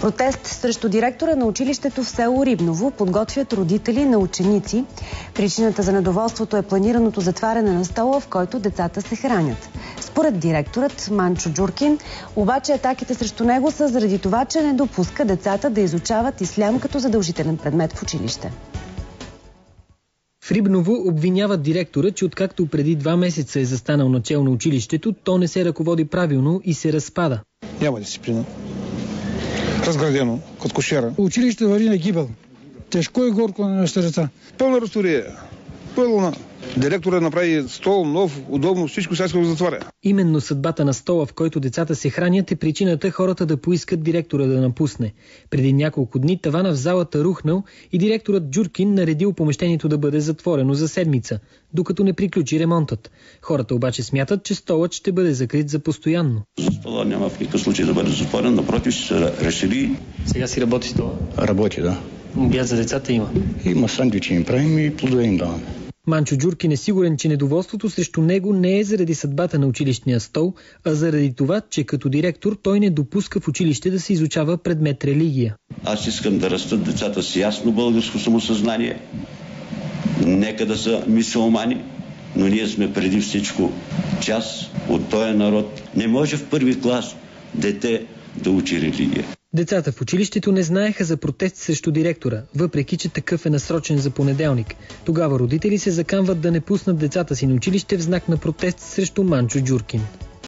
Протест срещу директора на училището в село Рибново подготвят родители на ученици. Причината за недоволството е планираното затваряне на стола, в който децата се хранят. Според директорът Манчо Джуркин, обаче атаките срещу него са заради това, че не допуска децата да изучават ислям като задължителен предмет в училище. В Рибново обвиняват директора, че откакто преди 2 месеца е застанал начело на училището, то не се ръководи правилно и се разпада. Няма дисциплина. Разградено, като кошера. Училище върви на гибел. Тежко и горко на нашите деца. Пълна разтория. Пълна. Директорът направи стол, нов, удобно, всичко сега го затваря. Именно съдбата на стола, в който децата се хранят, е причината хората да поискат директора да напусне. Преди няколко дни тавана в залата рухнал и директорът Джуркин наредил помещението да бъде затворено за седмица, докато не приключи ремонтът. Хората обаче смятат, че столът ще бъде закрит за постоянно. Стола няма в никакъв случай да бъде затворен, напротив ще се разшири. Сега си работи стола? Работи, да. Обяд за децата има? Има сандвичи им правим и плодове им даваме. Манчо Джуркин е сигурен, че недоволството срещу него не е заради съдбата на училищния стол, а заради това, че като директор той не допуска в училище да се изучава предмет религия. Аз искам да растат децата с ясно българско самосъзнание. Нека да са мюсюлмани, но ние сме преди всичко част от този народ. Не може в първи клас дете да учи религия. Децата в училището не знаеха за протест срещу директора, въпреки че такъв е насрочен за понеделник. Тогава родители се заканват да не пуснат децата си на училище в знак на протест срещу Манчо Джуркин.